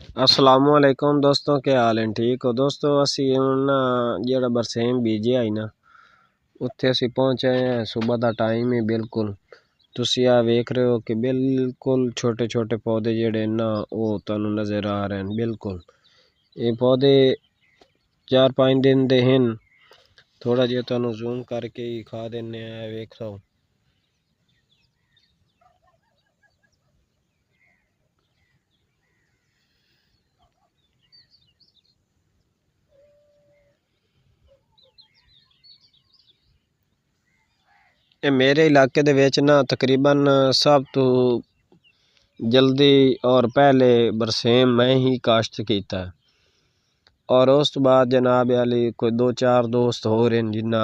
असलामुअलैकुम दोस्तों, क्या हाल है? ठीक हो दोस्तों? असी हुण जेड़ा बरसेम बीजे आई ना उत्थे असी पहुंचे हैं। सुबह का टाइम है। बिल्कुल तुसी आ वेख रहे हो कि बिल्कुल छोटे छोटे पौधे जेड़े ना वो तुहानू नज़र आ रहे हैं। बिल्कुल ये पौधे 4-5 दिन दे हैं। थोड़ा जिहा तुहानू जूम करके ही खा देने हैं। वेख लो ये मेरे इलाके दे विच ना तकरीबन सब तो जल्दी और पहले बरसेम मैं ही काश्त कीता है। और उस तो बाद जनाब अली कोई 2-4 दोस्त हो रहे हैं जिन्ना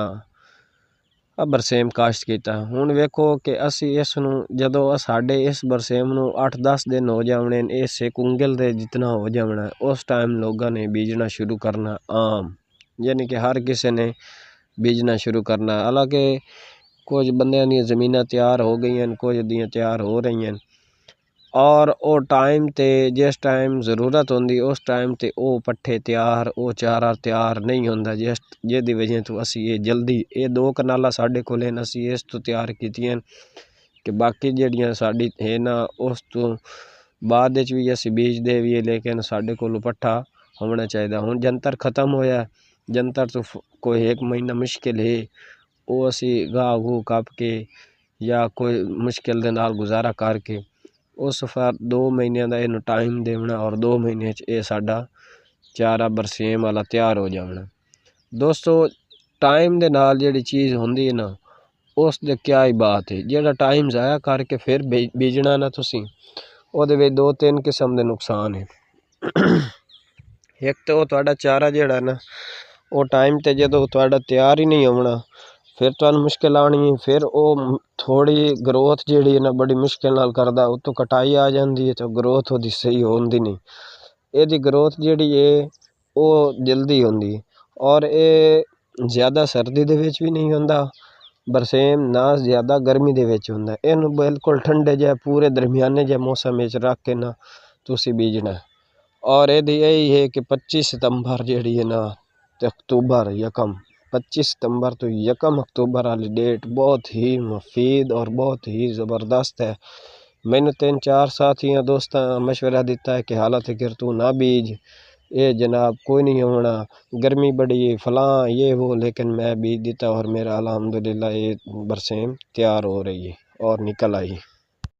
बरसेम काश्त कीता। हुण वेखो कि असी इस नू जदों साडे इस बरसेम नू 8-10 दिन हो जावणे इस एक उंगल दे जितना हो जावना उस टाइम लोगों ने बीजना शुरू करना आम, यानी कि हर किसी ने बीजना शुरू करना। हालांकि कुछ बंदियां दी ज़मीनां तैयार हो गई हैं, कुछ दियां तैयार हो रही हैं। और वो टाइम ते जिस टाइम ज़रूरत होंदी उस टाइम ते वो पट्ठे तैयार वो चारा तैयार नहीं होंदा, जिसदी वजह तो असी ये जल्दी ये 2 कनालां साडे कोल हैं, असी इस तो तैयार कीतियां कि बाकी जेहड़ियां साडी है ना उस तो बाद विच भी असी बीजदे भी है, लेकिन साडे कोल पट्ठा होना चाहिए। हुण जंतर खत्म होया, जंतर तो कोई 1 महीना मुश्किल है। वो असी घाह घूह कप के या कोई मुश्किल दे नाल गुजारा करके उस फिर 2 महीनों का इन्हू टाइम देना और 2 महीने ये साडा चारा बरसेम वाला तैयार हो जाना। दोस्तों टाइम दे नाल जेड़ी चीज़ होंदी है ना उस दे क्या ही बात है। जेड़ा टाइम ज़ाया करके फिर बीजना ना तुसी ओहदे विच 2-3 किस्म दे नुकसान है। एक तो तुहाडा चारा जेड़ा ना वो टाइम ते जदों तुहाडा तैयार ही नहीं होना फिर तुहानू मुश्किल आनी है। फिर वो थोड़ी ग्रोथ जेड़ी है ना बड़ी मुश्किल नाल करदा, उत्तों कटाई आ जाती है तो ग्रोथ ओहदी सही होंदी नहीं। एदी ग्रोथ जेड़ी है वो जल्दी होंदी और ये ज़्यादा सर्दी दे विच भी नहीं होंदा बरसेम, ना ज़्यादा गर्मी दे विच होंदा। इनू बिल्कुल ठंडे जे पूरे दरमियाने जे मौसम विच रख के ना तुसी बीजना है। और यदि यही है कि 25 सितंबर जेड़ी है ना ते अक्तूबर यकम 25 सितंबर तो यकम अक्तूबर वाली डेट बहुत ही मुफीद और बहुत ही ज़बरदस्त है। मैंने 3-4 साथियों दोस्तों मशवरा दिता है कि हालत फिर तू ना बीज, ये जनाब कोई नहीं होना, गर्मी बड़ी है फलां ये वो, लेकिन मैं बीज दिता और मेरा अल्हम्दुलिल्लाह ये बरसेम तैयार हो रही है और निकल आई।